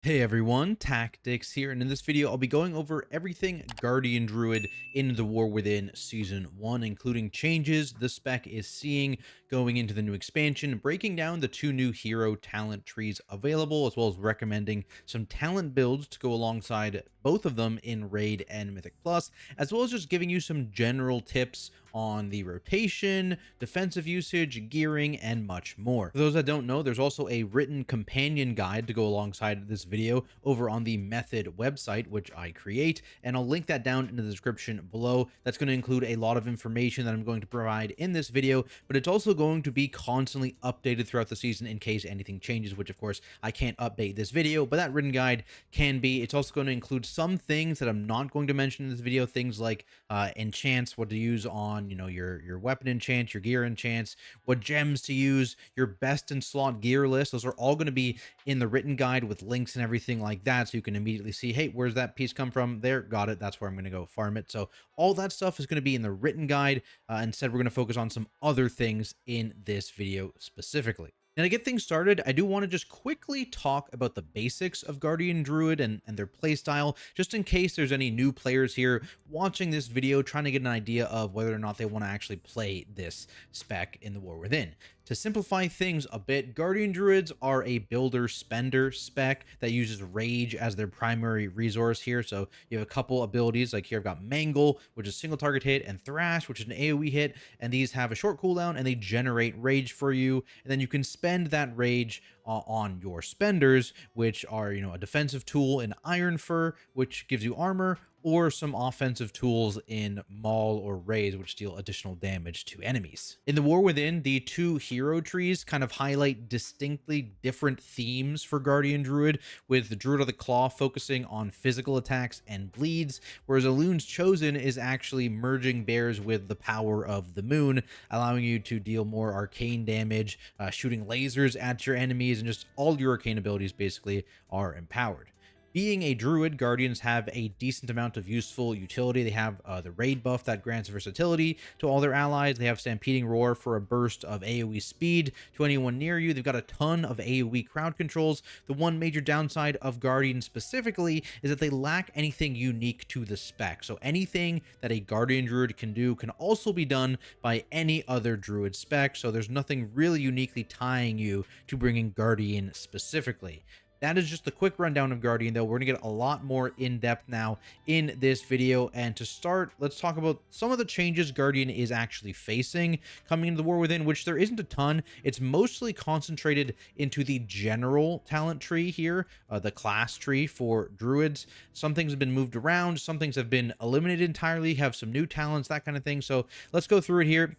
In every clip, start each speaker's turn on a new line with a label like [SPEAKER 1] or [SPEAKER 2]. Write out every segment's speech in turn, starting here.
[SPEAKER 1] Hey everyone, Tactics here, and in this video I'll be going over everything Guardian Druid in the War Within Season 1, including changes the spec is seeing going into the new expansion, breaking down the two new hero talent trees available, as well as recommending some talent builds to go alongside both of them in Raid and Mythic Plus, as well as just giving you some general tips on the rotation, defensive usage, gearing, and much more. For those that don't know, there's also a written companion guide to go alongside this video over on the Method website, which I create, and I'll link that down in the description below. That's going to include a lot of information that I'm going to provide in this video, but it's also going to be constantly updated throughout the season in case anything changes, which of course I can't update this video, but that written guide can be. It's also going to include some things that I'm not going to mention in this video, things like enchants, what to use on your weapon enchants, your gear enchants, what gems to use, your best in slot gear list. Those are all going to be in the written guide with links and everything like that, so you can immediately see, hey, where's that piece come from? There, got it, that's where I'm going to go farm it. So all that stuff is going to be in the written guide. Instead, we're going to focus on some other things in this video specifically. Now, to get things started, I do want to just quickly talk about the basics of Guardian Druid and their playstyle, just in case there's any new players here watching this video trying to get an idea of whether or not they want to actually play this spec in the War Within. To simplify things a bit, Guardian Druids are a builder-spender spec that uses Rage as their primary resource here. So you have a couple abilities, like here I've got Mangle, which is single target hit, and Thrash, which is an AoE hit, and these have a short cooldown and they generate Rage for you, and then you can spend that Rage on your spenders, which are, a defensive tool in Iron Fur, which gives you armor, or some offensive tools in Maul or Raise, which deal additional damage to enemies. In the War Within, the two hero trees kind of highlight distinctly different themes for Guardian Druid, with the Druid of the Claw focusing on physical attacks and bleeds, whereas Elune's Chosen is actually merging bears with the power of the moon, allowing you to deal more arcane damage, shooting lasers at your enemies, and just all your arcane abilities basically are empowered. Being a druid, guardians have a decent amount of useful utility. They have the raid buff that grants versatility to all their allies. They have stampeding roar for a burst of AoE speed to anyone near you. They've got a ton of AoE crowd controls. The one major downside of guardians specifically is that they lack anything unique to the spec. So anything that a guardian druid can do can also be done by any other druid spec. So there's nothing really uniquely tying you to bringing guardian specifically. That is just a quick rundown of Guardian, though. We're going to get a lot more in-depth now in this video. And to start, let's talk about some of the changes Guardian is actually facing coming into the War Within, which there isn't a ton. It's mostly concentrated into the general talent tree here, the class tree for Druids. Some things have been moved around. Some things have been eliminated entirely, have some new talents, that kind of thing. So let's go through it here.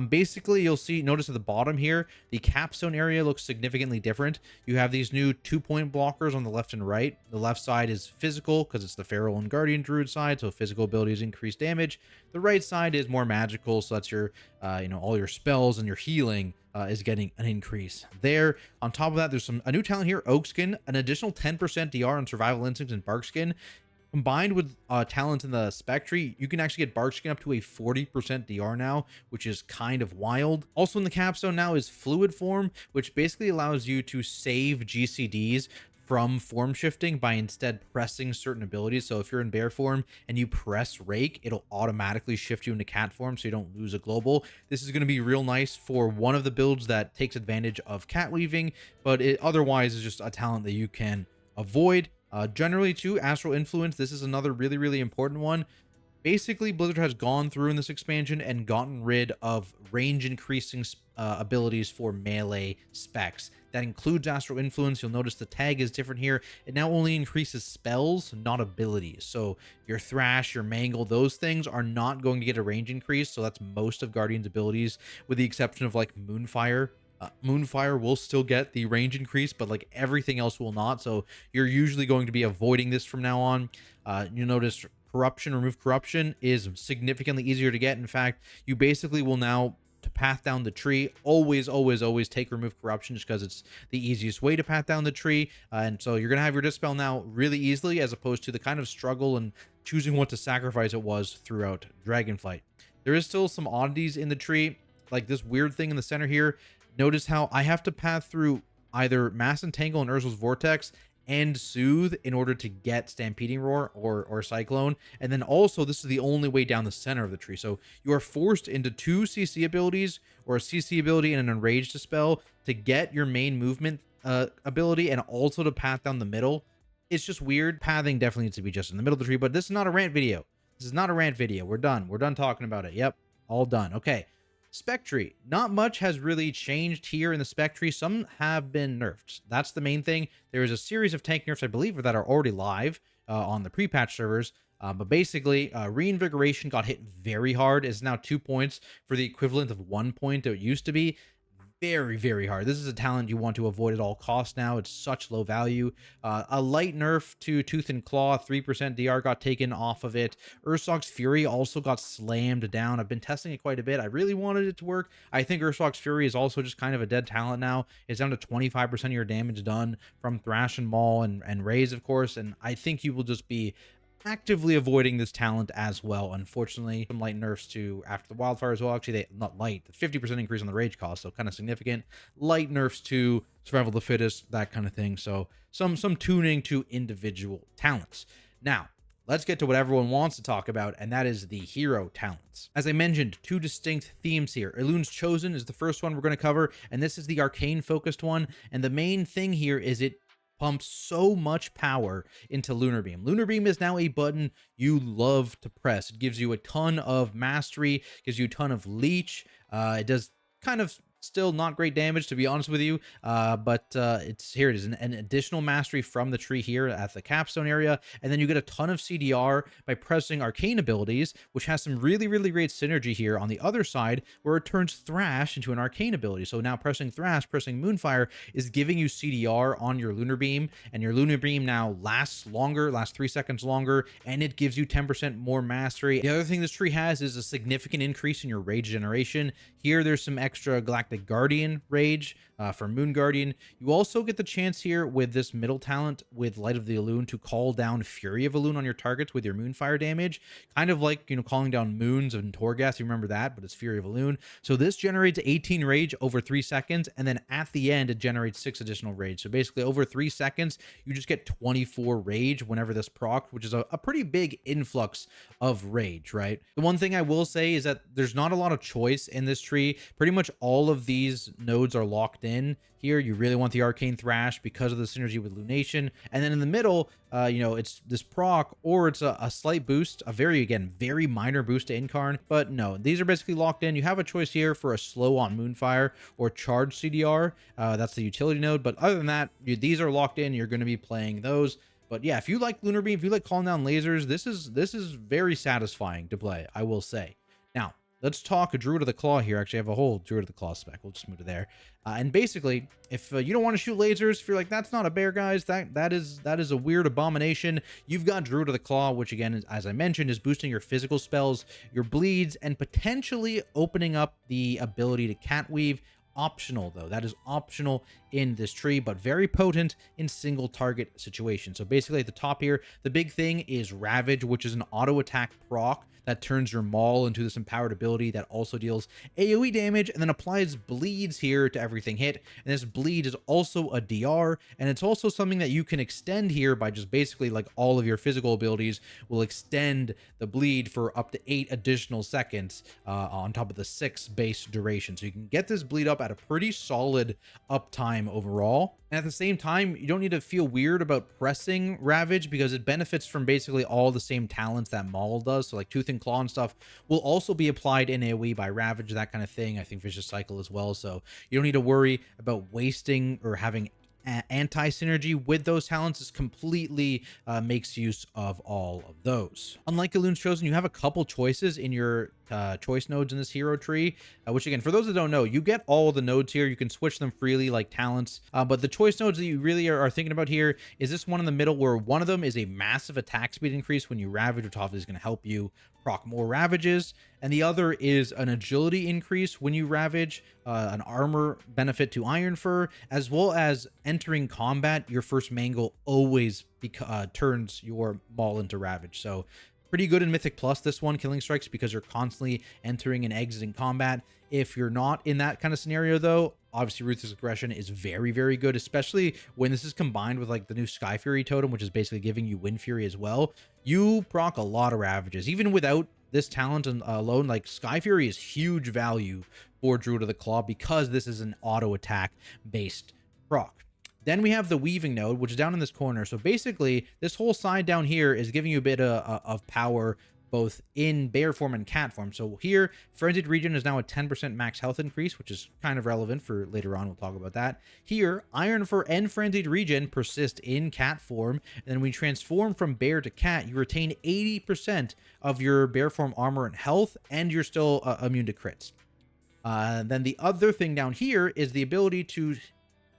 [SPEAKER 1] Basically, you'll notice at the bottom here, the capstone area looks significantly different. You have these new 2-point blockers on the left and right. The left side is physical because it's the Feral and Guardian Druid side, so physical abilities increase damage. The right side is more magical, so that's your, all your spells and your healing is getting an increase there. On top of that, there's a new talent here, Oakskin, an additional 10% DR on Survival Instincts and Barkskin. Combined with talents in the spec tree, you can actually get Barkskin up to a 40% DR now, which is kind of wild. Also in the capstone now is Fluid Form, which basically allows you to save GCDs from form shifting by instead pressing certain abilities. So if you're in bear form and you press Rake, it'll automatically shift you into cat form so you don't lose a global. This is going to be real nice for one of the builds that takes advantage of Catweaving, but it otherwise is just a talent that you can avoid. Generally too, Astral Influence, this is another really important one. Basically, Blizzard has gone through in this expansion and gotten rid of range increasing abilities for melee specs. That includes Astral Influence. You'll notice the tag is different here. It now only increases spells, not abilities. So your Thrash, your Mangle, those things are not going to get a range increase. So that's most of Guardian's abilities, with the exception of like Moonfire. Moonfire will still get the range increase, but like everything else will not. So you're usually going to be avoiding this from now on. You notice remove corruption is significantly easier to get. In fact, you basically will now, to path down the tree, always take remove corruption, just because it's the easiest way to path down the tree. And so you're gonna have your dispel now really easily, as opposed to the kind of struggle and choosing what to sacrifice it was throughout Dragonflight. There is still some oddities in the tree, like this weird thing in the center here. Notice how I have to path through either Mass Entangle and Urzel's Vortex and Soothe in order to get Stampeding Roar or Cyclone. And then also, this is the only way down the center of the tree. So you are forced into 2 CC abilities, or a CC ability and an Enraged Dispel, to get your main movement ability and also to path down the middle. It's just weird. Pathing definitely needs to be just in the middle of the tree, but this is not a rant video. This is not a rant video. We're done. We're done talking about it. Yep, all done. Okay. Spec tree. Not much has really changed here in the spec tree. Some have been nerfed. That's the main thing. There is a series of tank nerfs, I believe, that are already live on the pre-patch servers. But basically, Reinvigoration got hit very hard. It's now 2 points for the equivalent of 1 point it used to be. Very, very hard. This is a talent you want to avoid at all costs now. It's such low value. A light nerf to Tooth and Claw, 3% DR got taken off of it. Ursock's Fury also got slammed down. I've been testing it quite a bit. I really wanted it to work. I think Ursock's Fury is also just kind of a dead talent now. It's down to 25% of your damage done from Thrash and Maul and Raise, of course. And I think you will just be actively avoiding this talent as well. Unfortunately, some light nerfs to after the wildfire as well. Actually, they not light, the 50% increase on the rage cost, so kind of significant. Light nerfs to survival of the fittest, that kind of thing. So some tuning to individual talents. Now, let's get to what everyone wants to talk about, and that is the hero talents. As I mentioned, 2 distinct themes here. Elune's Chosen is the first one we're going to cover, and this is the arcane focused one. And the main thing here is it pumps so much power into Lunar Beam. Lunar Beam is now a button you love to press. It gives you a ton of mastery, gives you a ton of leech. It does kind of still not great damage, to be honest with you, but it's here. It is an additional mastery from the tree here at the capstone area, and then you get a ton of CDR by pressing arcane abilities, which has some really, really great synergy here on the other side, where it turns Thrash into an arcane ability. So now pressing Thrash, pressing Moonfire is giving you CDR on your Lunar Beam, and your Lunar Beam now lasts longer, lasts 3 seconds longer, and it gives you 10% more mastery. The other thing this tree has is a significant increase in your rage generation. Here, there's some extra Galactic Guardian rage for Moon Guardian. You also get the chance here with this middle talent with Light of the Elune to call down Fury of Elune on your targets with your Moonfire damage. Kind of like, you know, calling down Moons of Torghast. You remember that, but it's Fury of Elune. So this generates 18 rage over 3 seconds, and then at the end, it generates 6 additional rage. So basically, over 3 seconds, you just get 24 rage whenever this proc, which is a pretty big influx of rage, right? The one thing I will say is that there's not a lot of choice in this tree. Pretty much all of these nodes are locked in here. You really want the Arcane Thrash because of the synergy with Lunation. And then in the middle, you know, it's this proc, or it's a slight boost, a very minor boost to Incarn. But no, these are basically locked in. You have a choice here for a slow on Moonfire or charge CDR. That's the utility node. But other than that, these are locked in. You're going to be playing those. But yeah, if you like Lunar Beam, if you like calling down lasers, this is very satisfying to play, I will say. Now, let's talk a Druid of the Claw here. Actually, I have a whole Druid of the Claw spec. We'll just move to there. And basically, if you don't want to shoot lasers, if you're like, that's not a bear, guys, that is a weird abomination, you've got Druid of the Claw, which again, as I mentioned, is boosting your physical spells, your bleeds, and potentially opening up the ability to Catweave. Optional though, that is optional in this tree, but very potent in single target situations. So basically at the top here, the big thing is Ravage, which is an auto attack proc that turns your Maul into this empowered ability that also deals AoE damage and then applies bleeds here to everything hit. And this bleed is also a DR, and it's also something that you can extend here by just basically like all of your physical abilities will extend the bleed for up to 8 additional seconds on top of the 6 base duration. So you can get this bleed up at a pretty solid uptime overall. And at the same time, you don't need to feel weird about pressing Ravage because it benefits from basically all the same talents that Maul does. So like Tooth and Claw and stuff will also be applied in AoE by Ravage, that kind of thing. I think Vicious Cycle as well. So you don't need to worry about wasting or having anti-synergy with those talents. Is completely makes use of all of those. Unlike Elune's Chosen, you have a couple choices in your choice nodes in this hero tree, which again, for those that don't know, you get all the nodes here. You can switch them freely like talents, but the choice nodes that you really are thinking about here is this one in the middle, where one of them is a massive attack speed increase when you Ravage, which obviously is going to help you proc more Ravages, and the other is an agility increase when you Ravage, an armor benefit to Iron Fur, as well as entering combat, your first Mangle always turns your Maul into Ravage. So Pretty good in Mythic Plus, this one, Killing Strikes, because you're constantly entering and exiting combat. If you're not in that kind of scenario, though, obviously Ruthless Aggression is very, very good, especially when this is combined with like the new Sky Fury totem, which is basically giving you Wind Fury as well. You proc a lot of ravages. Even without this talent alone, like Sky Fury is huge value for Druid of the Claw because this is an auto attack based proc. Then we have the Weaving node, which is down in this corner. So basically, this whole side down here is giving you a bit of power, both in bear form and cat form. So here, Frenzied Regen is now a 10% max health increase, which is kind of relevant for later on. We'll talk about that. Here, Iron and Frenzied Regen persist in cat form. And then when you transform from bear to cat, you retain 80% of your bear form armor and health, and you're still immune to crits. Then the other thing down here is the ability to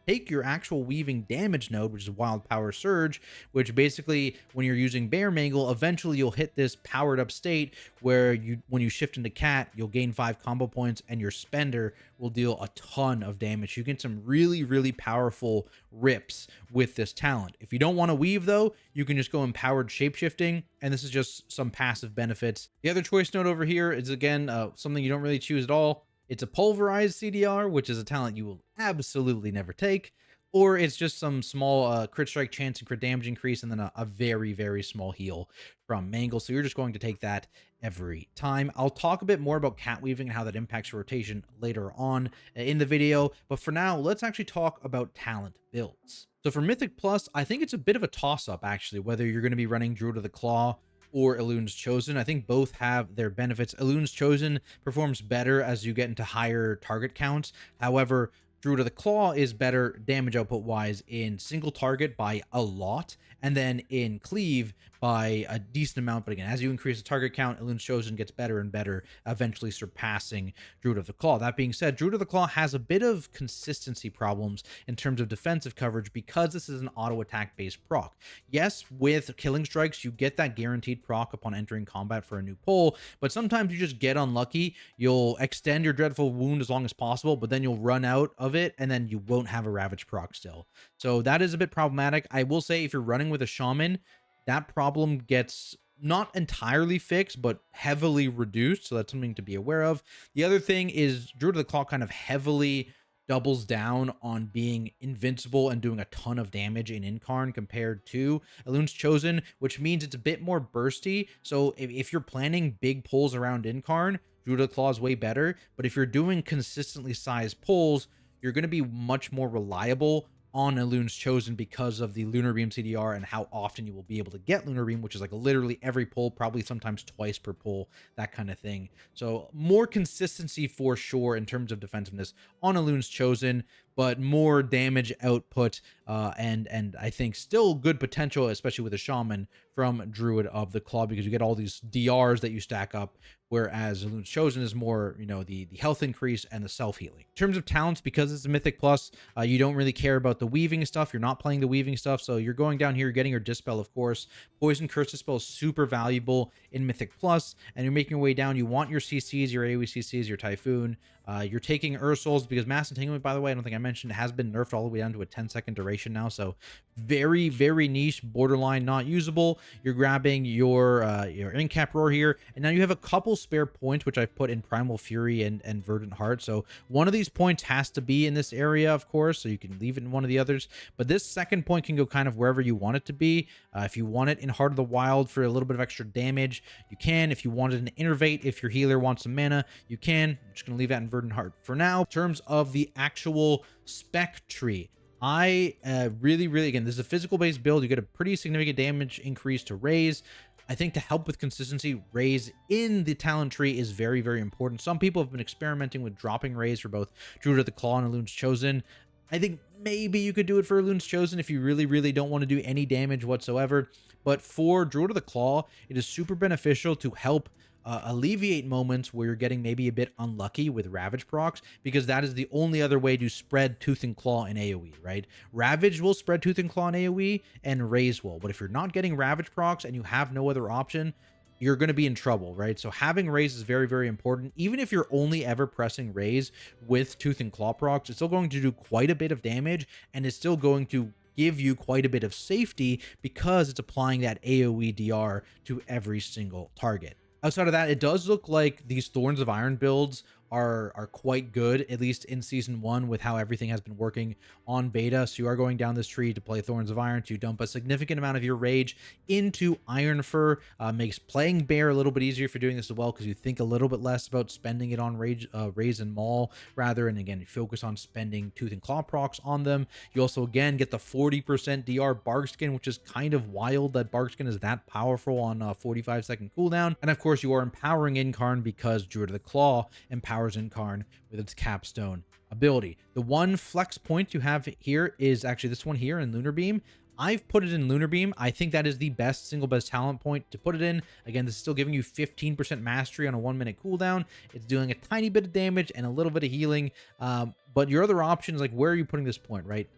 [SPEAKER 1] take your actual Weaving damage node, which is Wild Power Surge, which basically, when you're using Bear Mangle, eventually you'll hit this powered up state where when you shift into Cat, you'll gain 5 combo points and your spender will deal a ton of damage. You get some really, really powerful rips with this talent. If you don't want to weave, though, you can just go Empowered Shapeshifting, and this is just some passive benefits. The other choice node over here is, again, something you don't really choose at all. It's a Pulverized CDR, which is a talent you will absolutely never take, or it's just some small crit strike chance and crit damage increase, and then a very, very small heal from Mangle. So you're just going to take that every time. I'll talk a bit more about Catweaving and how that impacts your rotation later on in the video, but for now, let's actually talk about talent builds. So for Mythic Plus, I think it's a bit of a toss-up, actually, whether you're going to be running Druid of the Claw or Elune's Chosen. I think both have their benefits. Elune's Chosen performs better as you get into higher target counts. However, Druid of the Claw is better damage output wise in single target by a lot, and then in cleave by a decent amount. But again, as you increase the target count, Elune's Chosen gets better and better, eventually surpassing Druid of the Claw. That being said, Druid of the Claw has a bit of consistency problems in terms of defensive coverage because this is an auto attack based proc. Yes, with Killing Strikes, you get that guaranteed proc upon entering combat for a new pull, but sometimes you just get unlucky. You'll extend your Dreadful Wound as long as possible, but then you'll run out of it, and then you won't have a Ravage proc still. So that is a bit problematic. I will say, if you're running with a Shaman, that problem gets not entirely fixed, but heavily reduced. So that's something to be aware of. The other thing is Druid of the Claw kind of heavily doubles down on being invincible and doing a ton of damage in Incarn compared to Elune's Chosen, which means it's a bit more bursty. So if you're planning big pulls around Incarn, Druid of the Claw is way better. But if you're doing consistently sized pulls, you're going to be much more reliable on Elune's Chosen because of the Lunar Beam CDR and how often you will be able to get Lunar Beam, which is like literally every pull, probably sometimes twice per pull, that kind of thing. So more consistency for sure in terms of defensiveness on Elune's Chosen, but more damage output and I think still good potential, especially with a Shaman, from Druid of the Claw, because you get all these DRs that you stack up, whereas Elune's Chosen is more, you know, the health increase and the self-healing. In terms of talents, because it's a Mythic Plus, you don't really care about the Weaving stuff. You're not playing the Weaving stuff, so you're going down here, you're getting your Dispel, of course. Poison Curse Dispel is super valuable in Mythic Plus, and you're making your way down. You want your CCs, your AoE CCs, your Typhoon. You're taking Ursouls, because Mass Entanglement, by the way, I don't think I mentioned, has been nerfed all the way down to a 10-second duration now, so very, very niche, borderline not usable. You're grabbing your Incap Roar here, and now you have a couple spare points, which I've put in Primal Fury and Verdant Heart, so one of these points has to be in this area, of course, so you can leave it in one of the others, but this second point can go kind of wherever you want it to be. If you want it in Heart of the Wild for a little bit of extra damage, you can. If you want it in Innervate, if your healer wants some mana, you can. I'm just going to leave that in Verdant Heart for now. In terms of the actual spec tree, I really, again, this is a physical based build. You get a pretty significant damage increase to Raise. I think to help with consistency, Raise in the talent tree is very, very important. Some people have been experimenting with dropping Raise for both Druid of the Claw and Elune's Chosen. I think maybe you could do it for Elune's Chosen if you really, really don't want to do any damage whatsoever. But for Druid of the Claw, it is super beneficial to help alleviate moments where you're getting maybe a bit unlucky with Ravage procs, because that is the only other way to spread Tooth and Claw in AoE, right? Ravage will spread Tooth and Claw in AoE, and Raise will. But if you're not getting Ravage procs and you have no other option, you're going to be in trouble, right? So having Raise is very, very important. Even if you're only ever pressing Raise with Tooth and Claw procs, it's still going to do quite a bit of damage, and it's still going to give you quite a bit of safety because it's applying that AoE DR to every single target. Outside of that, it does look like these Thorns of Iron builds are quite good, at least in season 1, with how everything has been working on beta. So you are going down this tree to play Thorns of Iron to dump a significant amount of your rage into Iron Fur. Makes playing Bear a little bit easier if you're doing this as well, because you think a little bit less about spending it on Raise and Maul rather, and again, you focus on spending Tooth and Claw procs on them. You also again get the 40% DR Barkskin, which is kind of wild that Barkskin is that powerful on a 45-second cooldown. And of course, you are empowering Incarn because Druid of the Claw empowers Incarn with its capstone ability. The one flex point you have here is actually this one here in Lunar Beam. I've put it in Lunar Beam. I think that is the single best talent point to put it in. Again, this is still giving you 15% mastery on a 1-minute cooldown. It's doing a tiny bit of damage and a little bit of healing. But your other options, like where are you putting this point, right?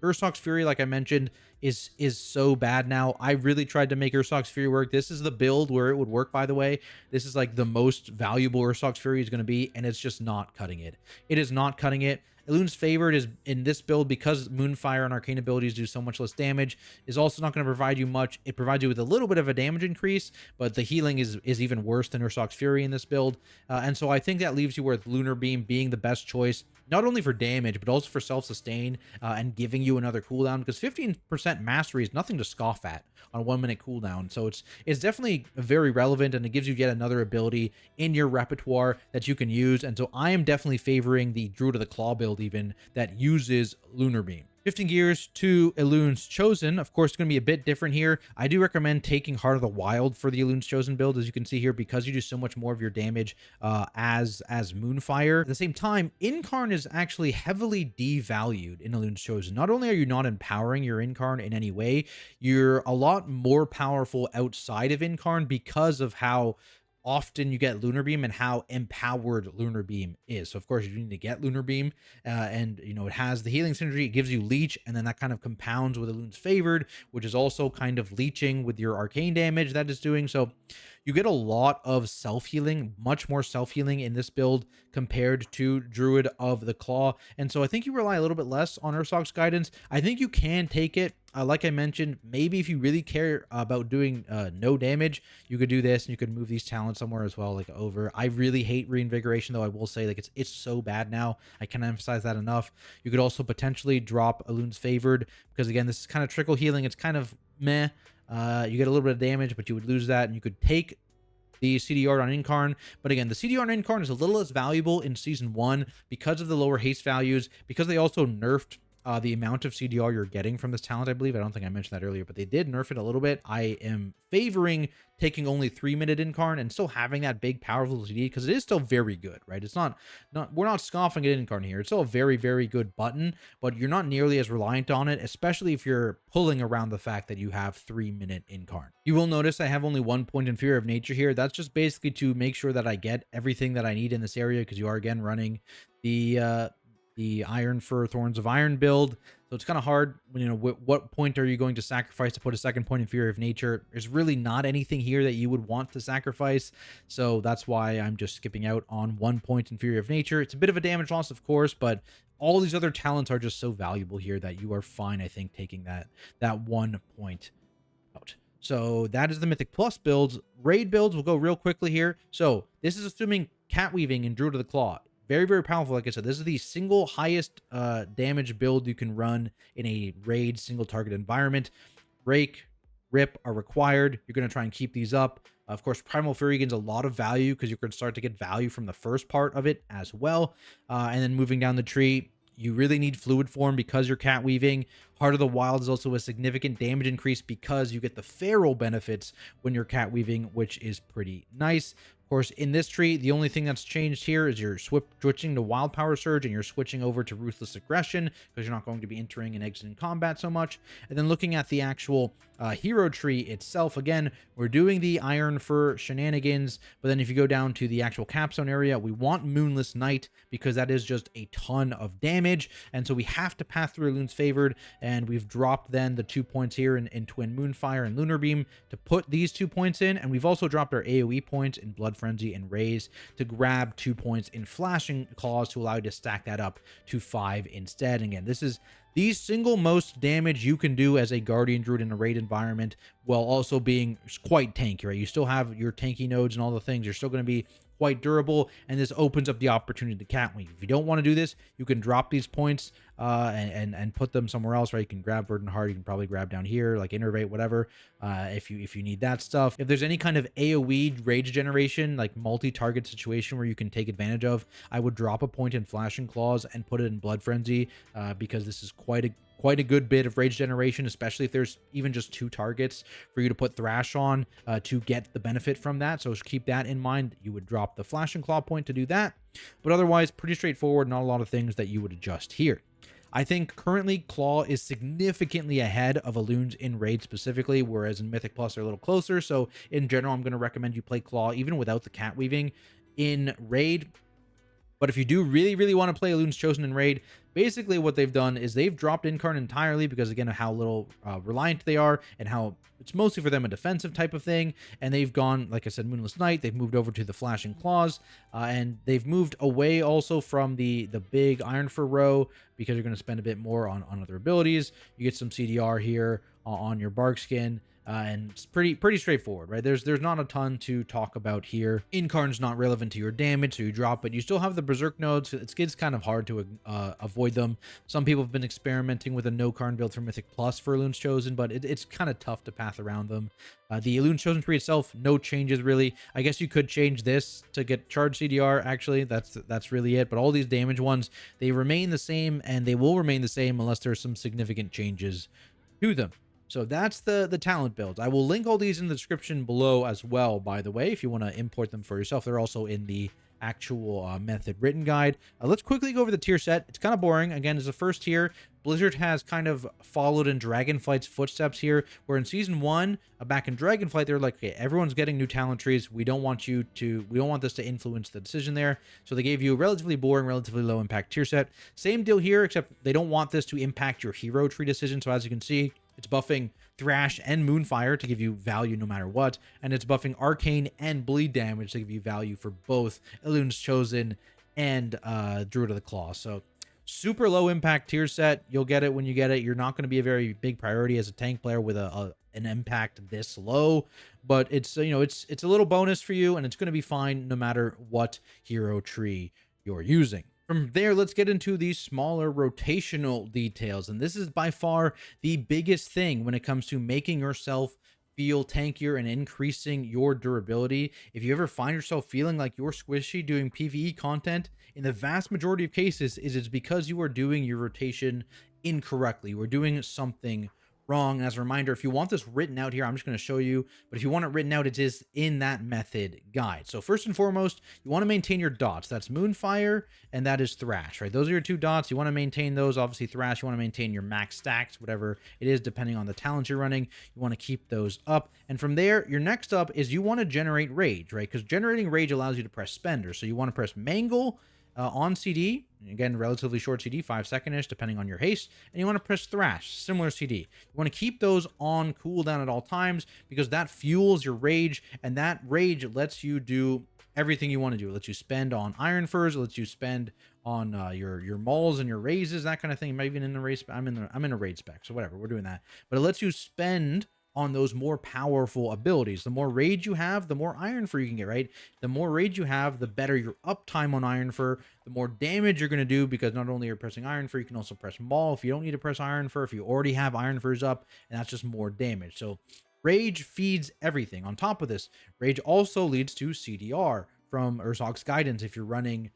[SPEAKER 1] Ursox Fury, like I mentioned, is so bad now. I really tried to make Ursox Fury work. This is the build where it would work, by the way. This is like the most valuable Ursox Fury is going to be, and it's just not cutting it. It is not cutting it. Elune's Favored is in this build, because Moonfire and Arcane abilities do so much less damage, is also not going to provide you much. It provides you with a little bit of a damage increase, but the healing is even worse than Ursox Fury in this build. And so I think that leaves you with Lunar Beam being the best choice, not only for damage, but also for self-sustain and giving you another cooldown, because 15% mastery is nothing to scoff at on a 1-minute cooldown. So it's definitely very relevant, and it gives you yet another ability in your repertoire that you can use. And so I am definitely favoring the Druid of the Claw build even that uses Lunar Beam. Shifting gears to Elune's Chosen, of course, it's going to be a bit different here. I do recommend taking Heart of the Wild for the Elune's Chosen build, as you can see here, because you do so much more of your damage as Moonfire. At the same time, Incarn is actually heavily devalued in Elune's Chosen. Not only are you not empowering your Incarn in any way, you're a lot more powerful outside of Incarn because of how often you get Lunar Beam and how empowered Lunar Beam is. So of course you need to get Lunar Beam, and you know, it has the healing synergy, it gives you leech, and then that kind of compounds with Elune's Favored, which is also kind of leeching with your arcane damage that is doing. So you get a lot of self-healing, much more self-healing in this build compared to Druid of the Claw. And so I think you rely a little bit less on Ursox Guidance. I think you can take it. Like I mentioned, maybe if you really care about doing no damage, you could do this, and you could move these talents somewhere as well, like over. I really hate Reinvigoration, though. I will say, like, it's so bad now. I can't emphasize that enough. You could also potentially drop Elune's Favored, because again, this is kind of trickle healing. It's kind of meh. You get a little bit of damage, but you would lose that, and you could take the CDR on Incarn. But again, the CDR on Incarn is a little less valuable in Season 1 because of the lower haste values, because they also nerfed the amount of CDR you're getting from this talent, I believe. I don't think I mentioned that earlier, but they did nerf it a little bit. I am favoring taking only 3-minute Incarn and still having that big powerful CD, because it is still very good, right? It's not we're not scoffing at Incarn here. It's still a very, very good button, but you're not nearly as reliant on it, especially if you're pulling around the fact that you have 3-minute Incarn. You will notice I have only 1 point in Fear of Nature here. That's just basically to make sure that I get everything that I need in this area, because you are again running the Iron Fur Thorns of Iron build. So it's kind of hard, you know, what point are you going to sacrifice to put a 2nd point in Fury of Nature? There's really not anything here that you would want to sacrifice. So that's why I'm just skipping out on 1 point in Fury of Nature. It's a bit of a damage loss, of course, but all these other talents are just so valuable here that you are fine, I think, taking that 1 point out. So that is the Mythic Plus builds. Raid builds, we'll go real quickly here. So this is assuming Catweaving and Druid of the Claw. Very, very powerful. Like I said, this is the single highest damage build you can run in a raid single target environment. Break, Rip are required. You're going to try and keep these up. Of course, Primal Fury gains a lot of value because you're going to start to get value from the first part of it as well. And then moving down the tree, you really need Fluid Form because you're Catweaving. Heart of the Wild is also a significant damage increase because you get the feral benefits when you're Catweaving, which is pretty nice. Of course, in this tree, the only thing that's changed here is you're switching to Wild Power Surge, and you're switching over to Ruthless Aggression because you're not going to be entering and exiting combat so much. And then looking at the actual hero tree itself, again, we're doing the Iron Fur shenanigans, but then if you go down to the actual capstone area, we want Moonless Night because that is just a ton of damage, and so we have to pass through Elune's Favored, and we've dropped then the 2 points here in Twin Moonfire and Lunar Beam to put these 2 points in, and we've also dropped our AoE points in Blood Frenzy and Raise to grab 2 points in Flashing Claws to allow you to stack that up to 5 instead. And again, this is the single most damage you can do as a Guardian Druid in a raid environment, while also being quite tanky, right? You still have your tanky nodes and all the things. You're still going to be quite durable, and this opens up the opportunity to Catweave. If you don't want to do this, you can drop these points and put them somewhere else, right? You can grab Verdant Heart, you can probably grab down here, like Innervate, whatever, if you need that stuff. If there's any kind of AoE rage generation, like multi-target situation where you can take advantage of, I would drop a point in Flashing Claws and put it in Blood Frenzy, because this is quite a good bit of rage generation, especially if there's even just 2 targets for you to put Thrash on to get the benefit from that. So keep that in mind. You would drop the Flashing Claw point to do that, but otherwise pretty straightforward. Not a lot of things that you would adjust here. I think currently Claw is significantly ahead of Elune's in raid specifically, whereas in Mythic Plus they're a little closer. So in general, I'm going to recommend you play Claw even without the Catweaving in raid. But if you do really want to play Elune's Chosen in raid, basically what they've done is they've dropped Incarn entirely because, again, of how little reliant they are and how it's mostly for them a defensive type of thing. And they've gone, like I said, Moonless Knight. They've moved over to the Flashing Claws, and they've moved away also from the big Iron Fur row because you're going to spend a bit more on other abilities. You get some CDR here on your Bark Skin. And it's pretty straightforward, right? There's not a ton to talk about here. Incarn's not relevant to your damage, so you drop it. You still have the Berserk nodes. It's kind of hard to avoid them. Some people have been experimenting with a no-Karn build for Mythic Plus for Elune's Chosen, but it's kind of tough to path around them. The Elune's Chosen tree itself, no changes really. I guess you could change this to get charge CDR, actually. That's really it. But all these damage ones, they remain the same, and they will remain the same unless there's some significant changes to them. So that's the talent builds. I will link all these in the description below as well, by the way, if you want to import them for yourself. They're also in the actual method written guide. Let's quickly go over the tier set. It's kind of boring. Again, as a first tier, Blizzard has kind of followed in Dragonflight's footsteps here, where in Season 1, back in Dragonflight, they're like, okay, everyone's getting new talent trees. We don't want this to influence the decision there. So they gave you a relatively boring, relatively low impact tier set. Same deal here, except they don't want this to impact your hero tree decision. So as you can see, it's buffing Thrash and Moonfire to give you value no matter what, and it's buffing Arcane and Bleed damage to give you value for both Elune's Chosen and Druid of the Claw. So super low impact tier set. You'll get it when you get it. You're not going to be a very big priority as a tank player with an impact this low, but it's it's a little bonus for you, and it's going to be fine no matter what hero tree you're using. From there, let's get into the smaller rotational details. And this is by far the biggest thing when it comes to making yourself feel tankier and increasing your durability. If you ever find yourself feeling like you're squishy doing PvE content, in the vast majority of cases, it's because you are doing your rotation incorrectly. You are doing something wrong. And as a reminder, if you want this written out here, I'm just going to show you, but if you want it written out, it is in that method guide. So first and foremost, you want to maintain your dots. That's Moonfire and that is Thrash, right? Those are your 2 dots. You want to maintain those. Obviously Thrash, you want to maintain your max stacks, whatever it is, depending on the talent you're running. You want to keep those up. And from there, your next up is you want to generate rage, right? Because generating rage allows you to press Spender. So you want to press Mangle on CD, again, relatively short CD, 5-second-ish, depending on your haste, and you want to press Thrash, similar CD. You want to keep those on cooldown at all times because that fuels your rage, and that rage lets you do everything you want to do. It lets you spend on Iron Furs, it lets you spend on your mauls and your raises, that kind of thing. You might even in the race. I'm in a raid spec, so whatever, we're doing that. But it lets you spend on those more powerful abilities. The more rage you have, the more Iron Fur you can get, right? The more rage you have, the better your uptime on Iron Fur, the more damage you're going to do, because not only are you pressing Iron Fur, you can also press Maul if you don't need to press Iron Fur, if you already have Iron Furs up, and that's just more damage. So rage feeds everything. On top of this, rage also leads to CDR from Urzog's Guidance if you're running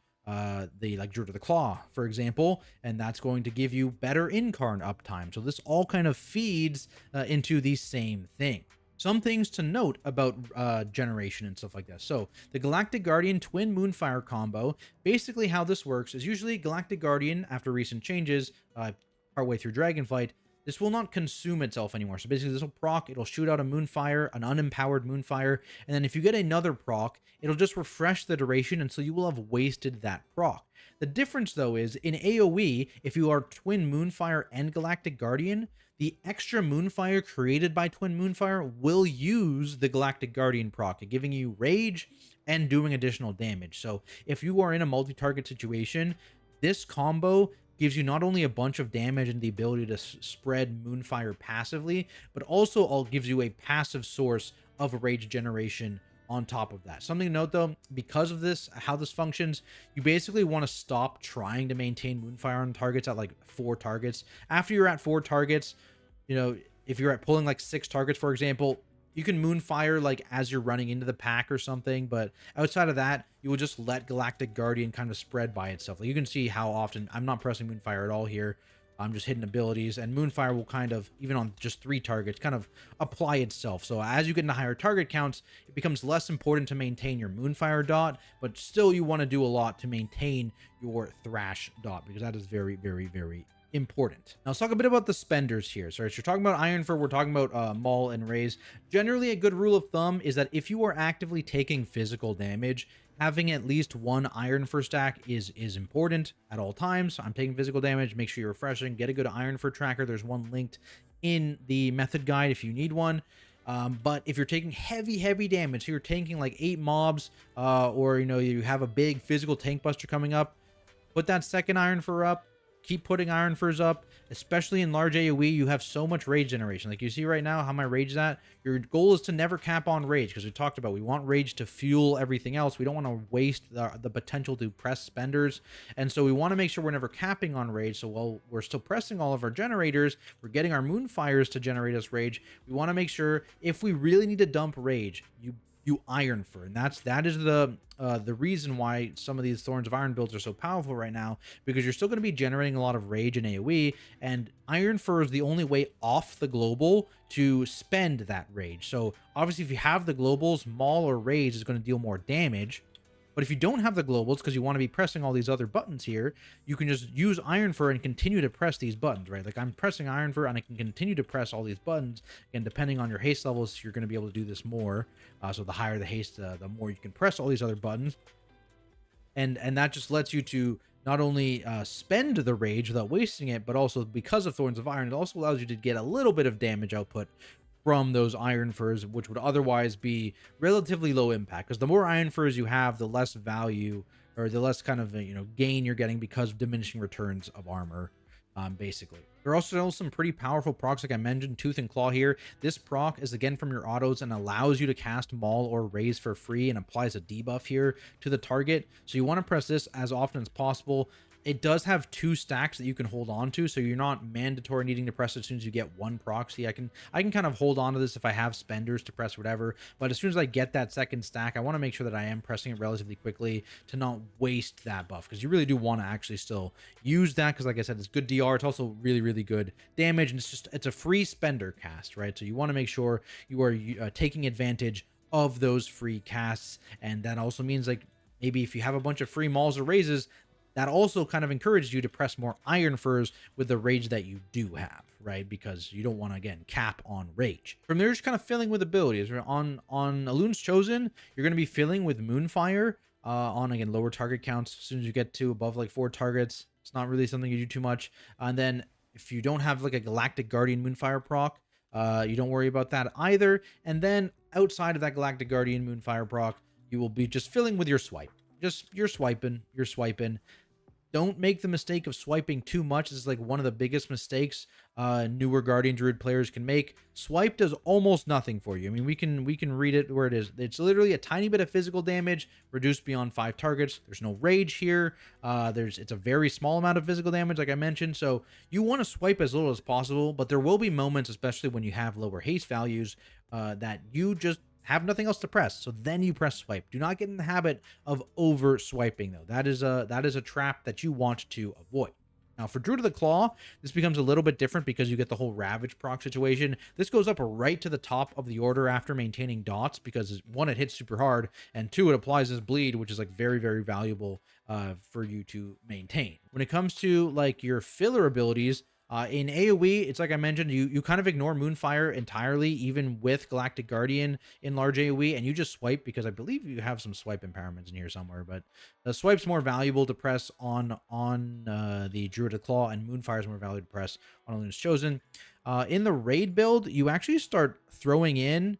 [SPEAKER 1] the Druid of the Claw, for example, and that's going to give you better Incarn uptime. So this all kind of feeds into the same thing. Some things to note about generation and stuff like that. So the Galactic Guardian Twin Moonfire combo, basically how this works is usually Galactic Guardian, after recent changes, partway through Dragonflight, this will not consume itself anymore. So basically this will proc, it'll shoot out a Moonfire, an unempowered Moonfire, and then if you get another proc, it'll just refresh the duration until you will have wasted that proc. The difference though is in AoE, if you are Twin Moonfire and Galactic Guardian, the extra Moonfire created by Twin Moonfire will use the Galactic Guardian proc, giving you rage and doing additional damage. So if you are in a multi-target situation, this combo gives you not only a bunch of damage and the ability to spread Moonfire passively, but also all gives you a passive source of rage generation on top of that. Something to note though, because of this, how this functions, you basically want to stop trying to maintain Moonfire on targets at like 4 targets. After you're at 4 targets, you know, if you're at pulling like 6 targets, for example, you can Moonfire like as you're running into the pack or something, but outside of that, you will just let Galactic Guardian kind of spread by itself. Like you can see how often I'm not pressing Moonfire at all here. I'm just hitting abilities, and Moonfire will kind of, even on just 3 targets, kind of apply itself. So as you get into higher target counts, it becomes less important to maintain your Moonfire dot, but still you want to do a lot to maintain your Thrash dot, because that is very, very, very important. Now let's talk a bit about the spenders here. So as you're talking about Ironfur, we're talking about Maul and Raise. Generally, a good rule of thumb is that if you are actively taking physical damage, having at least 1 Ironfur stack is important at all times. I'm taking physical damage. Make sure you're refreshing. Get a good Ironfur tracker. There's one linked in the method guide if you need one. But if you're taking heavy damage, so you're tanking like 8 mobs, or you know, you have a big physical tank buster coming up, put that second Ironfur up. Keep putting Ironfurs up, especially in large AoE. You have so much rage generation. Like you see right now how my rage is at. Your goal is to never cap on rage, because we talked about we want rage to fuel everything else. We don't want to waste the potential to press spenders. And so we want to make sure we're never capping on rage. So while we're still pressing all of our generators, we're getting our Moonfires to generate us rage. We want to make sure if we really need to dump rage, you Ironfur, and that is the reason why some of these Thorns of Iron builds are so powerful right now, because you're still going to be generating a lot of rage in AoE, and Ironfur is the only way off the global to spend that rage. So obviously if you have the globals, Maul or Rage is going to deal more damage. But if you don't have the globals, because you want to be pressing all these other buttons here, you can just use Ironfur and continue to press these buttons, right? Like I'm pressing Ironfur and I can continue to press all these buttons. And depending on your haste levels, you're going to be able to do this more. So the higher the haste, the more you can press all these other buttons. And that just lets you to not only spend the rage without wasting it, but also because of Thorns of Iron, it also allows you to get a little bit of damage output from those Ironfurs, which would otherwise be relatively low impact, because the more Ironfurs you have, the less value, or the less kind of gain you're getting because of diminishing returns of armor, basically. There are also some pretty powerful procs, like I mentioned, Tooth and Claw here. This proc is again from your autos and allows you to cast Maul or Raise for free, and applies a debuff here to the target. So you want to press this as often as possible. It does have 2 stacks that you can hold on to, so you're not mandatory needing to press as soon as you get 1 proxy. I can kind of hold on to this if I have spenders to press whatever, but as soon as I get that second stack, I want to make sure that I am pressing it relatively quickly to not waste that buff, because you really do want to actually still use that, because like I said, it's good DR. It's also really good damage, and it's a free spender cast, right? So you want to make sure you are taking advantage of those free casts, and that also means like maybe if you have a bunch of free Mauls or Raises, that also kind of encourages you to press more Ironfurs with the rage that you do have, right? Because you don't want to, again, cap on rage. From there, just kind of filling with abilities. On Elune's Chosen, you're going to be filling with Moonfire on, again, lower target counts. As soon as you get to above, like, 4 targets, it's not really something you do too much. And then if you don't have, like, a Galactic Guardian Moonfire proc, you don't worry about that either. And then outside of that Galactic Guardian Moonfire proc, you will be just filling with your swipe. Just, you're swiping. Don't make the mistake of swiping too much. This is like one of the biggest mistakes newer Guardian Druid players can make. Swipe does almost nothing for you. I mean, we can read it where it is. It's literally a tiny bit of physical damage reduced beyond 5 targets. There's no rage here. It's a very small amount of physical damage, like I mentioned. So you want to swipe as little as possible, but there will be moments, especially when you have lower haste values, that you just have nothing else to press, so then you press swipe. Do not get in the habit of over swiping, though. That is a trap that you want to avoid. Now for Druid of the Claw, this becomes a little bit different because you get the whole Ravage proc situation. This goes up right to the top of the order after maintaining dots, because 1, it hits super hard, and 2, it applies this bleed, which is like very valuable for you to maintain. When it comes to like your filler abilities, in AoE, it's like I mentioned, you kind of ignore Moonfire entirely, even with Galactic Guardian in large AoE, and you just swipe, because I believe you have some swipe empowerments in here somewhere, but the swipe's more valuable to press on the Druid of Claw, and Moonfire is more valuable to press on Elune's Chosen. In the raid build, you actually start throwing in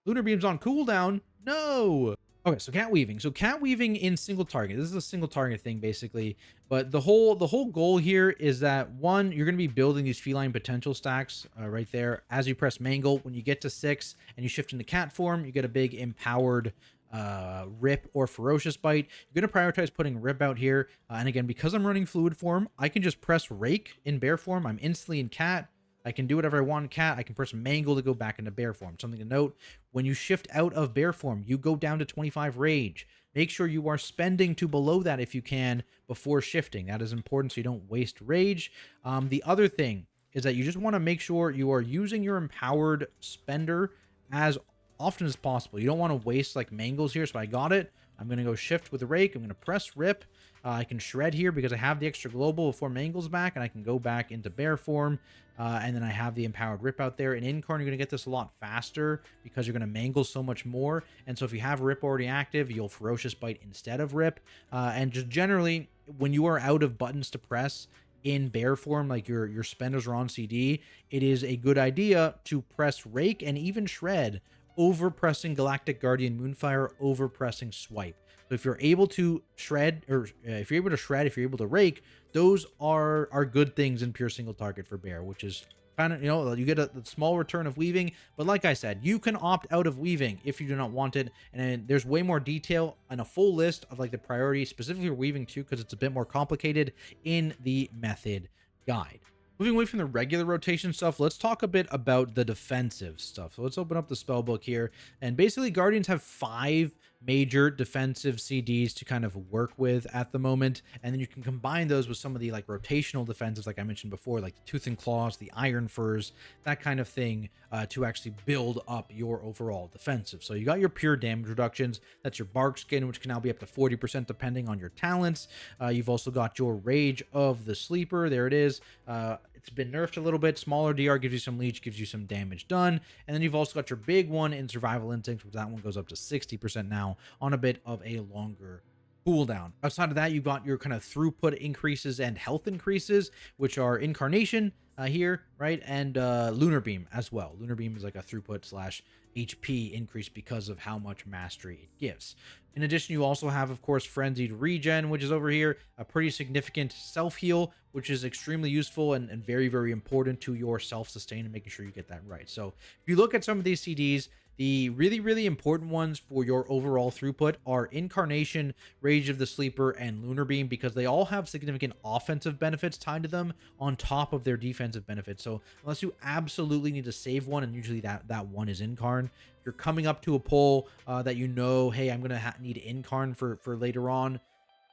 [SPEAKER 1] Lunar Beams on cooldown. No! Okay, so cat weaving. So cat weaving in single target. This is a single target thing basically, but the whole goal here is that one, you're going to be building these feline potential stacks right there. As you press mangle, when you get to 6 and you shift into cat form, you get a big empowered rip or ferocious bite. You're going to prioritize putting rip out here, and again, because I'm running fluid form, I can just press rake in bear form. I'm instantly in cat. I can do whatever I want in cat. I can press mangle to go back into bear form. Something to note: when you shift out of bear form, you go down to 25 rage. Make sure you are spending to below that if you can before shifting. That is important so you don't waste rage. The other thing is that you just want to make sure you are using your empowered spender as often as possible. You don't want to waste like mangles here. So I got it. I'm going to go shift with the rake. I'm going to press rip. I can shred here because I have the extra global before mangles back, and I can go back into bear form. And then I have the empowered rip out there. In Incarn, you're going to get this a lot faster because you're going to mangle so much more. And so if you have rip already active, you'll ferocious bite instead of rip. And just generally, when you are out of buttons to press in bear form, like your spenders are on CD, it is a good idea to press rake and even shred over pressing Galactic Guardian Moonfire, over pressing swipe. So if you're able to shred, or if you're able to rake, those are good things in pure single target for bear, which is kind of, you get a small return of weaving. But like I said, you can opt out of weaving if you do not want it. And there's way more detail and a full list of like the priorities specifically for weaving too, because it's a bit more complicated in the method guide. Moving away from the regular rotation stuff, let's talk a bit about the defensive stuff. So let's open up the spell book here. And basically, Guardians have 5 major defensive CDs to kind of work with at the moment. And then you can combine those with some of the like rotational defensives, like I mentioned before, like the Tooth and Claws, the Iron Furs, that kind of thing, to actually build up your overall defensive. So you got your pure damage reductions. That's your Bark Skin, which can now be up to 40% depending on your talents. You've also got your Rage of the Sleeper. There it is. It's been nerfed a little bit. Smaller DR gives you some leech, gives you some damage done. And then you've also got your big one in Survival Instincts, which that one goes up to 60% now on a bit of a longer cooldown. Outside of that, you've got your kind of throughput increases and health increases, which are Incarnation here, right? And Lunar Beam as well. Lunar Beam is like a throughput slash HP increase because of how much mastery it gives. In addition, you also have, of course, Frenzied Regen, which is over here, a pretty significant self-heal, which is extremely useful and very, very important to your self-sustain and making sure you get that right. So if you look at some of these CDs, the really, really important ones for your overall throughput are Incarnation, Rage of the Sleeper, and Lunar Beam, because they all have significant offensive benefits tied to them on top of their defensive benefits. So unless you absolutely need to save one, and usually that one is Incarn, if you're coming up to a pull that you know, hey, I'm going to need Incarn for later on,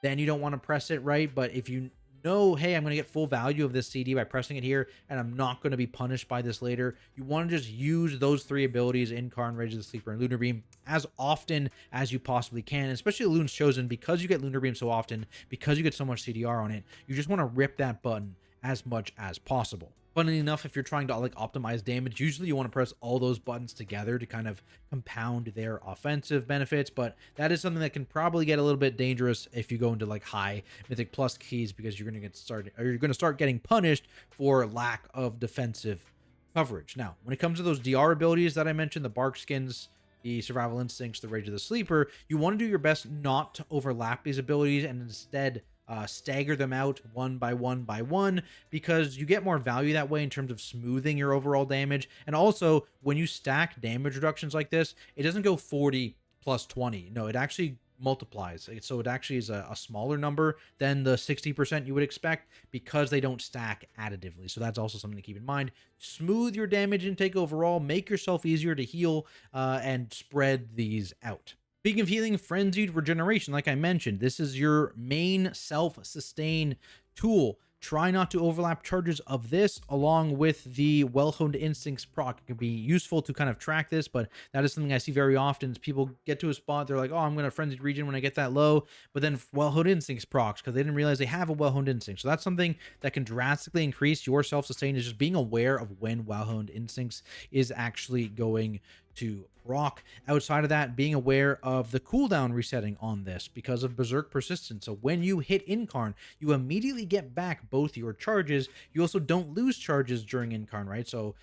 [SPEAKER 1] then you don't want to press it, right? But if you know, hey, I'm going to get full value of this CD by pressing it here, and I'm not going to be punished by this later, you want to just use those 3 abilities, Incarn, Rage of the Sleeper, and Lunar Beam, as often as you possibly can, especially Elune's Chosen, because you get Lunar Beam so often, because you get so much CDR on it, you just want to rip that button as much as possible. Funny enough, if you're trying to like optimize damage, usually you want to press all those buttons together to kind of compound their offensive benefits, but that is something that can probably get a little bit dangerous if you go into like high Mythic Plus keys, because you're going to start getting punished for lack of defensive coverage. Now, when it comes to those DR abilities that I mentioned, the Bark Skins, the Survival Instincts, the Rage of the Sleeper, you want to do your best not to overlap these abilities and instead stagger them out one by one, because you get more value that way in terms of smoothing your overall damage. And also, when you stack damage reductions like this, it doesn't go 40 plus 20. No, it actually multiplies. So it actually is a smaller number than the 60% you would expect, because they don't stack additively. So that's also something to keep in mind. Smooth your damage intake overall, make yourself easier to heal, and spread these out. Speaking of healing, Frenzied Regeneration, like I mentioned, this is your main self-sustain tool. Try not to overlap charges of this along with the Well-Honed Instincts proc. It can be useful to kind of track this, but that is something I see very often is people get to a spot, they're like, oh, I'm going to Frenzied Regen when I get that low, but then Well-Honed Instincts procs because they didn't realize they have a Well-Honed Instinct. So that's something that can drastically increase your self-sustain, is just being aware of when Well-Honed Instincts is actually going to proc. Outside of that, being aware of the cooldown resetting on this because of Berserk Persistence. So when you hit Incarn, you immediately get back both your charges. You also don't lose charges during Incarn, right? So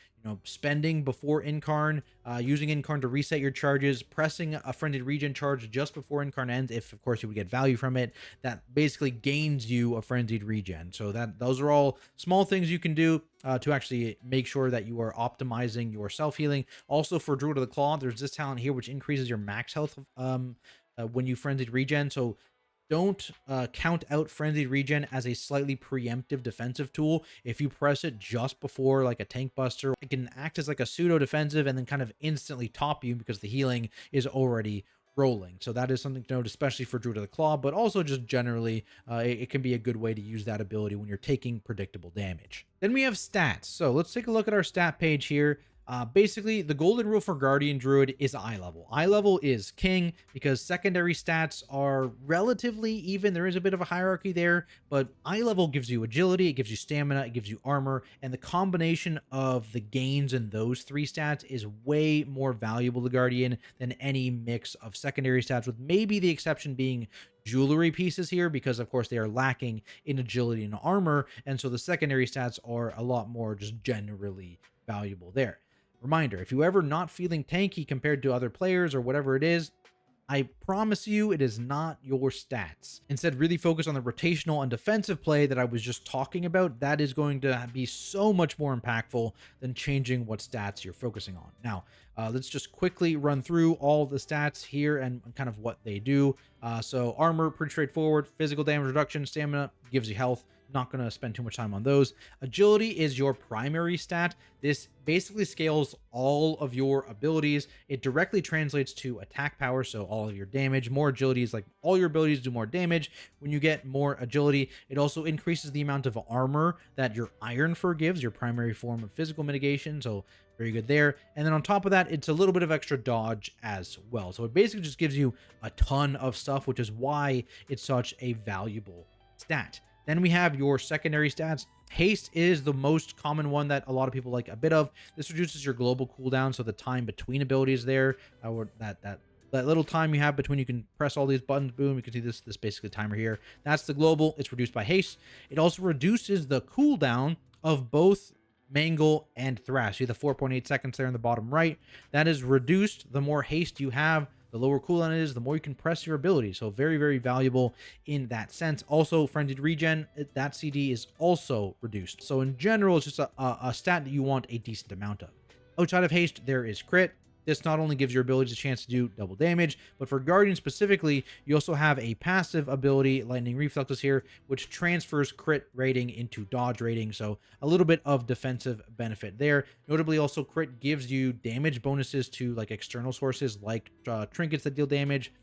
[SPEAKER 1] spending before Incarn, using Incarn to reset your charges, pressing a frenzied regen charge just before Incarn ends, if of course you would get value from it, that basically gains you a frenzied regen. So those are all small things you can do to actually make sure that you are optimizing your self-healing. Also for Druid of the Claw, there's this talent here which increases your max health when you frenzied regen. So don't count out frenzied regen as a slightly preemptive defensive tool. If you press it just before like a tank buster, it can act as like a pseudo defensive and then kind of instantly top you because the healing is already rolling. So that is something to note, especially for Druid of the Claw, but also just generally, it can be a good way to use that ability when you're taking predictable damage. Then we have stats. So let's take a look at our stat page here. Basically, the golden rule for Guardian Druid is eye level. Eye level is king because secondary stats are relatively even. There is a bit of a hierarchy there, but eye level gives you agility, it gives you stamina, it gives you armor, and the combination of the gains in those three stats is way more valuable to Guardian than any mix of secondary stats, with maybe the exception being jewelry pieces here, because of course they are lacking in agility and armor, and so the secondary stats are a lot more just generally valuable there. Reminder, if you're ever not feeling tanky compared to other players or whatever it is, I promise you it is not your stats. Instead, really focus on the rotational and defensive play that I was just talking about. That is going to be so much more impactful than changing what stats you're focusing on. Now, let's just quickly run through all the stats here and kind of what they do. So armor, pretty straightforward. Physical damage reduction, stamina gives you health. Not going to spend too much time on those. Agility is your primary stat. This basically scales all of your abilities. It directly translates to attack power, so all of your damage. More agility is like all your abilities do more damage. When you get more agility, it also increases the amount of armor that your Iron Fur gives, your primary form of physical mitigation, so very good there. And then on top of that, it's a little bit of extra dodge as well. So it basically just gives you a ton of stuff, which is why it's such a valuable stat. Then we have your secondary stats. Haste is the most common one that a lot of people like a bit of. This reduces your global cooldown, so the time between abilities there, or that little time you have between you can press all these buttons, boom, you can see this basically timer here. That's the global. It's reduced by haste. It also reduces the cooldown of both Mangle and Thrash. See the 4.8 seconds there in the bottom right. That is reduced the more haste you have. The lower cooldown it is, the more you can press your ability. So very, very valuable in that sense. Also, frenzied regen, that CD is also reduced. So in general, it's just a stat that you want a decent amount of. Outside of haste, there is crit. This not only gives your abilities a chance to do double damage, but for Guardian specifically, you also have a passive ability, Lightning Reflexes here, which transfers crit rating into dodge rating, so a little bit of defensive benefit there. Notably, also crit gives you damage bonuses to like external sources like trinkets that deal damage,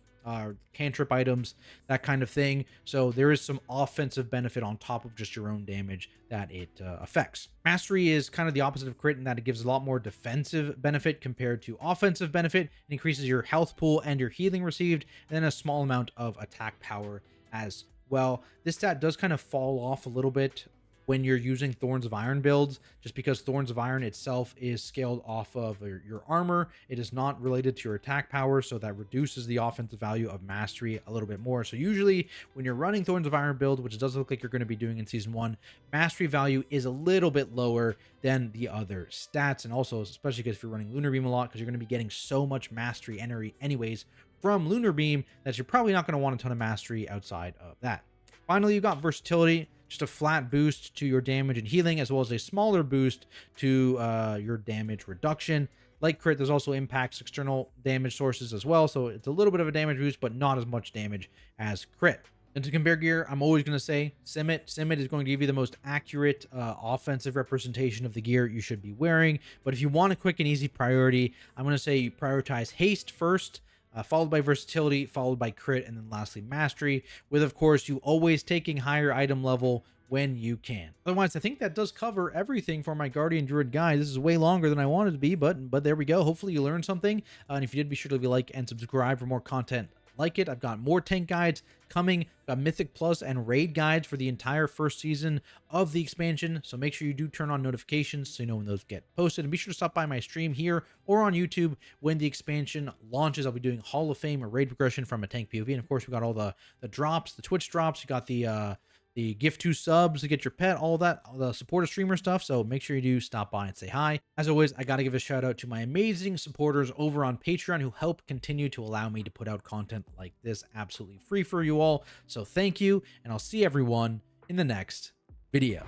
[SPEAKER 1] cantrip items, that kind of thing. So there is some offensive benefit on top of just your own damage that it affects. Mastery is kind of the opposite of crit in that it gives a lot more defensive benefit compared to offensive benefit. It increases your health pool and your healing received, and then a small amount of attack power as well. This stat does kind of fall off a little bit when you're using Thorns of Iron builds, just because Thorns of Iron itself is scaled off of your armor. It is not related to your attack power, so that reduces the offensive value of Mastery a little bit more. So usually when you're running Thorns of Iron build, which it does look like you're going to be doing in Season 1, Mastery value is a little bit lower than the other stats, and also especially because if you're running Lunar Beam a lot, because you're going to be getting so much Mastery anyways from Lunar Beam that you're probably not going to want a ton of Mastery outside of that. Finally, you got Versatility. Just a flat boost to your damage and healing, as well as a smaller boost to your damage reduction. Like crit, there's also impacts external damage sources as well, so it's a little bit of a damage boost, but not as much damage as crit. And to compare gear, I'm always going to say Simit. Simit is going to give you the most accurate offensive representation of the gear you should be wearing. But if you want a quick and easy priority, I'm going to say you prioritize haste first, followed by versatility, followed by crit, and then lastly mastery, with of course you always taking higher item level when you can. Otherwise, I think that does cover everything for my Guardian Druid guide. This is way longer than I wanted to be, but there we go. Hopefully you learned something, and if you did, be sure to leave a like and subscribe for more content like it. I've got more tank guides coming, got Mythic Plus and Raid guides for the entire first season of the expansion, so make sure you do turn on notifications so you know when those get posted, and be sure to stop by my stream here or on YouTube when the expansion launches. I'll be doing Hall of Fame or Raid progression from a tank POV, and of course we got all the drops, the Twitch drops. You got the the gift 2 subs to get your pet, all that, all the supporter streamer stuff. So make sure you do stop by and say hi. As always, I got to give a shout out to my amazing supporters over on Patreon who help continue to allow me to put out content like this absolutely free for you all. So thank you, and I'll see everyone in the next video.